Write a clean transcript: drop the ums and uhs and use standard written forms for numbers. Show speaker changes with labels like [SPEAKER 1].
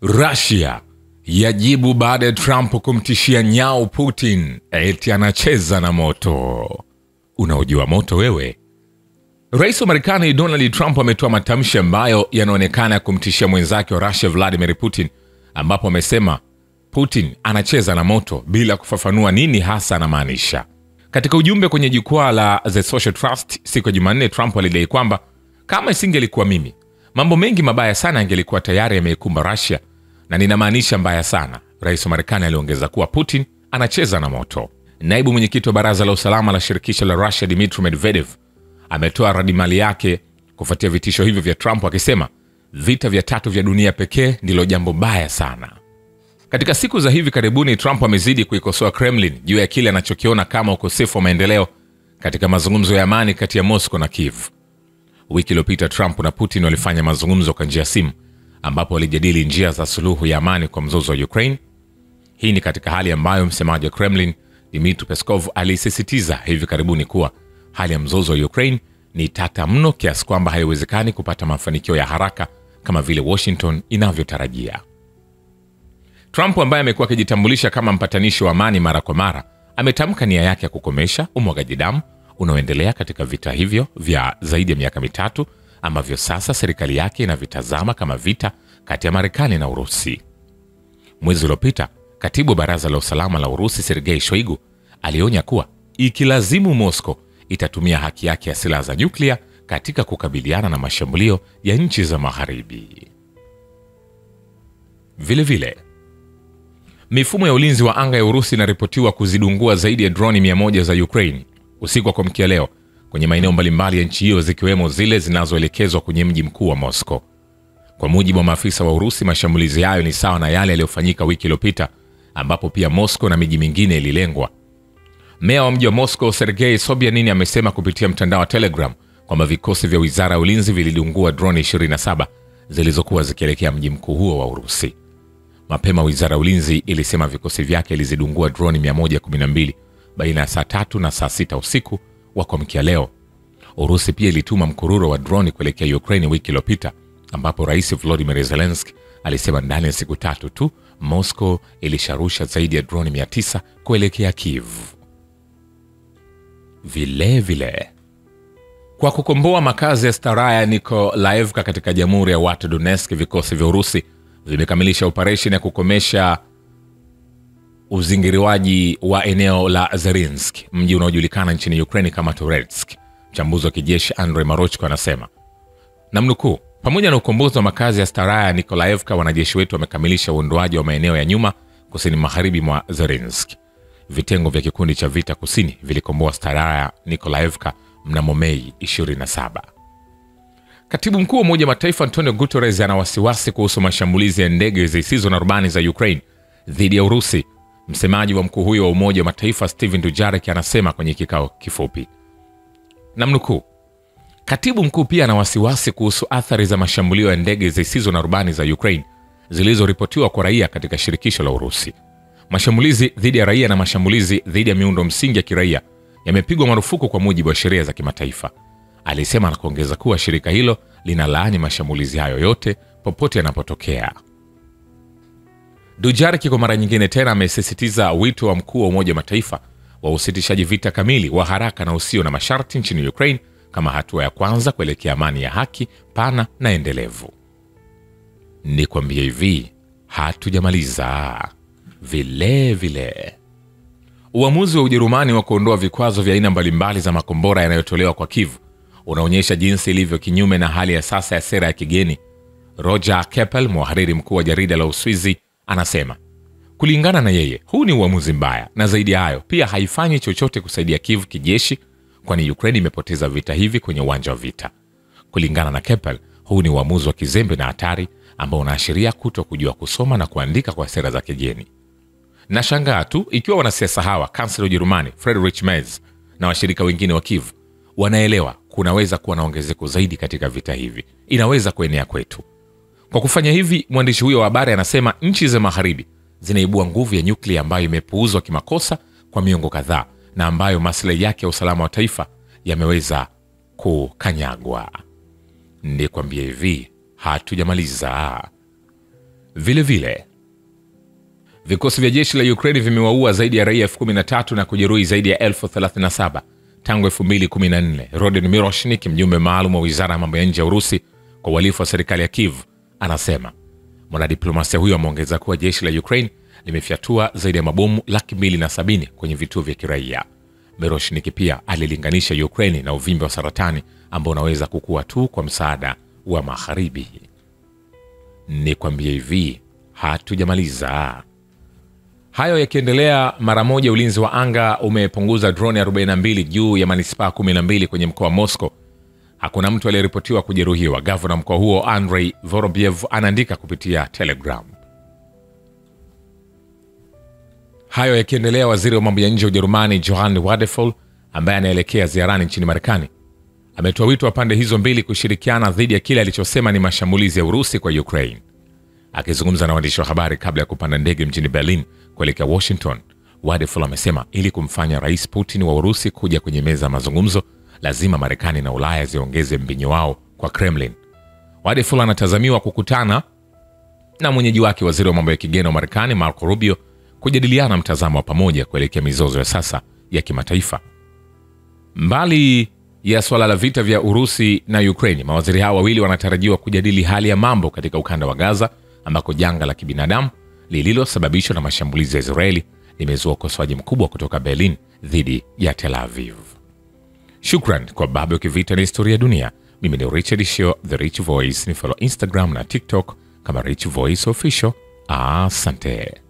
[SPEAKER 1] Russia yajibu baada ya Trump kumtishia nyau Putin eti anacheza na moto. Unaojua moto wewe? Rais wa Marekani Donald Trump ametoa matamshi ambayo yanaonekana kumtishia mwenzake wa Russia Vladimir Putin, ambapo amesema Putin anacheza na moto bila kufafanua nini hasa anamaanisha. Katika ujumbe kwenye jukwaa la The Social Trust siku ya Jumanne, Trump alidai kwamba kama isingelikuwa mimi, mambo mengi mabaya sana yangelikuwa tayari yameikumba Russia, na ninamaanisha mbaya sana. Rais wa Marekani aliongeza kuwa Putin anacheza na moto. Naibu mwenyekiti wa Baraza la Usalama la Shirikisho la Russia Dmitry Medvedev ametoa radimali yake kufuatia vitisho hivyo vya Trump, akisema vita vya tatu vya dunia pekee ndilo jambo baya sana. Katika siku za hivi karibuni, Trump amezidi kuikosoa Kremlin juu ya kile anachokiona kama ukosefu wa maendeleo katika mazungumzo ya amani kati ya Moscow na Kiev. Wiki iliyopita Trump na Putin walifanya mazungumzo kwa njia ya simu, ambapo walijadili njia za suluhu ya amani kwa mzozo wa Ukraine. Hii ni katika hali ambayo msemaji wa Kremlin Dmitry Peskov alisisitiza hivi karibuni kuwa hali ya mzozo wa Ukraine ni tata mno kiasi kwamba haiwezekani kupata mafanikio ya haraka kama vile Washington inavyotarajia. Trump, ambaye amekuwa akijitambulisha kama mpatanishi wa amani mara kwa mara, ametamka nia yake ya kukomesha umwagaji damu unaoendelea katika vita hivyo vya zaidi ya miaka mitatu ambavyo sasa serikali yake inavitazama kama vita kati ya Marekani na Urusi. Mwezi uliopita, katibu wa Baraza la Usalama la Urusi Sergei Shoigu alionya kuwa ikilazimu Moscow itatumia haki yake ya silaha za nyuklia katika kukabiliana na mashambulio ya nchi za Magharibi. Vile mifumo ya ulinzi wa anga ya Urusi inaripotiwa kuzidungua zaidi ya droni 100 za Ukraine usiku wa kuamkia leo kwenye maeneo mbalimbali ya nchi hiyo, zikiwemo zile zinazoelekezwa kwenye mji mkuu wa Moscow. Kwa mujibu wa maafisa wa Urusi, mashambulizi hayo ni sawa na yale yaliyofanyika wiki iliyopita, ambapo pia Moscow na miji mingine ililengwa. Meya wa mji wa Moscow Sergei Sobyanin amesema kupitia mtandao wa Telegram kwamba vikosi vya Wizara ya Ulinzi vilidungua droni 27 zilizokuwa zikielekea mji mkuu huo wa Urusi. Mapema Wizara ya Ulinzi ilisema vikosi vyake ilizidungua droni 112 baina ya saa 3 na saa 6 usiku wa kuamkia leo. Urusi pia ilituma mkururo wa droni kuelekea Ukraine wiki iliyopita, ambapo Rais Volodymyr Zelensky alisema ndani ya siku 3 tu Moscow ilisharusha zaidi ya droni 900 kuelekea Kiev. Vile kwa kukomboa makazi ya Staraya Nikolaevka katika Jamhuri ya Watu Donetsk, vikosi vya Urusi vimekamilisha operation ya kukomesha uzingiriwaji wa eneo la Zerinsk, mji unaojulikana nchini Ukraine kama Toretsk. Mchambuzi wa kijeshi Andrei Marochko anasema, namnukuu, pamoja na ukombozi wa makazi ya Staraya Nikolaevka, wanajeshi wetu wamekamilisha uondoaji wa maeneo ya nyuma kusini magharibi mwa Zerinsk. Vitengo vya kikundi cha vita kusini vilikomboa Staraya Nikolaevka mnamo Mei 27. Katibu mkuu wa Umoja wa Mataifa Antonio Guterres ana wasiwasi kuhusu mashambulizi ya ndege zisizo na rubani za Ukraine dhidi ya Urusi. Msemaji wa mkuu huyo wa Umoja wa Mataifa Steven Dujarric anasema kwenye kikao kifupi, namnukuu, katibu mkuu pia ana wasiwasi kuhusu athari za mashambulio ya ndege zisizo na rubani za Ukraine zilizoripotiwa kwa raia katika shirikisho la Urusi. Mashambulizi dhidi ya raia na mashambulizi dhidi ya miundo msingi ya kiraia yamepigwa marufuku kwa mujibu wa sheria za kimataifa, alisema, na kuongeza kuwa shirika hilo linalaani mashambulizi hayo yote popote yanapotokea. Dujarric kwa mara nyingine tena amesisitiza wito wa mkuu wa Umoja wa Mataifa wa usitishaji vita kamili wa haraka na usio na masharti nchini Ukraine kama hatua ya kwanza kuelekea amani ya haki, pana na endelevu. Nikwambie hivi, hatujamaliza. Vile uamuzi wa Ujerumani wa kuondoa vikwazo vya aina mbalimbali za makombora yanayotolewa kwa Kiev unaonyesha jinsi ilivyo kinyume na hali ya sasa ya sera ya kigeni. Roger Keppel, mhariri mkuu wa jarida la Uswizi, anasema kulingana na yeye, huu ni uamuzi mbaya, na zaidi ya hayo pia haifanyi chochote kusaidia Kiev kijeshi, kwani Ukraine imepoteza vita hivi kwenye uwanja wa vita. Kulingana na Keppel, huu ni uamuzi wa kizembe na hatari ambao unaashiria kuto kujua kusoma na kuandika kwa sera za kigeni. Nashangaa tu ikiwa wanasiasa hawa, kansela wa Ujerumani Friedrich Merz na washirika wengine wa Kiev, wanaelewa kunaweza kuwa na ongezeko zaidi katika vita hivi, inaweza kuenea kwetu. Kwa kufanya hivi, mwandishi huyo wa habari anasema nchi za Magharibi zinaibua nguvu ya nyuklia ambayo imepuuzwa kimakosa kwa miongo kadhaa na ambayo maslahi yake ya usalama wa taifa yameweza kukanyagwa. Nikwambie hivi, hatujamaliza. Vile vile, vikosi vya jeshi la Ukraine vimewaua zaidi ya raia 13,000 na kujeruhi zaidi ya 37,000 tangu 2014. Rodin Miroshnik, mjumbe maalum wa Wizara ya Mambo ya Nje ya Urusi kwa uhalifu wa serikali ya Kiev, anasema. Mwanadiplomasia huyo ameongeza kuwa jeshi la Ukraine limefyatua zaidi ya mabomu 270,000 kwenye vituo vya kiraia. Miroshnik pia alilinganisha Ukraine na uvimbe wa saratani ambao unaweza kukua tu kwa msaada wa magharibi. Ni kwambie hivi, hatujamaliza. Hayo yakiendelea, mara moja ulinzi wa anga umepunguza drone 42 juu ya manispaa 12 kwenye mkoa wa Moscow. Hakuna mtu aliyeripotiwa kujeruhiwa. Gavana mkoa huo Andrei Vorobyev anaandika kupitia Telegram. Hayo yakiendelea, waziri wa mambo ya nje wa Ujerumani Johann Wadephul, ambaye anaelekea ziarani nchini Marekani, ametoa wito wa pande hizo mbili kushirikiana dhidi ya kile alichosema ni mashambulizi ya Urusi kwa Ukraine. Akizungumza na waandishi wa habari kabla ya kupanda ndege mjini Berlin kuelekea Washington, Wadephul amesema ili kumfanya Rais Putin wa Urusi kuja kwenye meza ya mazungumzo, lazima Marekani na Ulaya ziongeze mbinyo wao kwa Kremlin. Wadephul anatazamiwa kukutana na mwenyeji wake waziri wa mambo ya kigeni wa Marekani Marco Rubio kujadiliana mtazamo wa pamoja kuelekea mizozo ya sasa ya kimataifa. Mbali ya swala la vita vya Urusi na Ukraine, mawaziri hao wawili wanatarajiwa kujadili hali ya mambo katika ukanda wa Gaza, ambako janga la kibinadamu lililosababishwa na mashambulizi ya Israeli limezua ukosoaji mkubwa kutoka Berlin dhidi ya Tel Aviv. Shukran kwa Babu ya Kivita na Historia ya Dunia. Mimi ni Richard Shio, The Rich Voice. Ni follow Instagram na TikTok kama Rich Voice Official. Asante.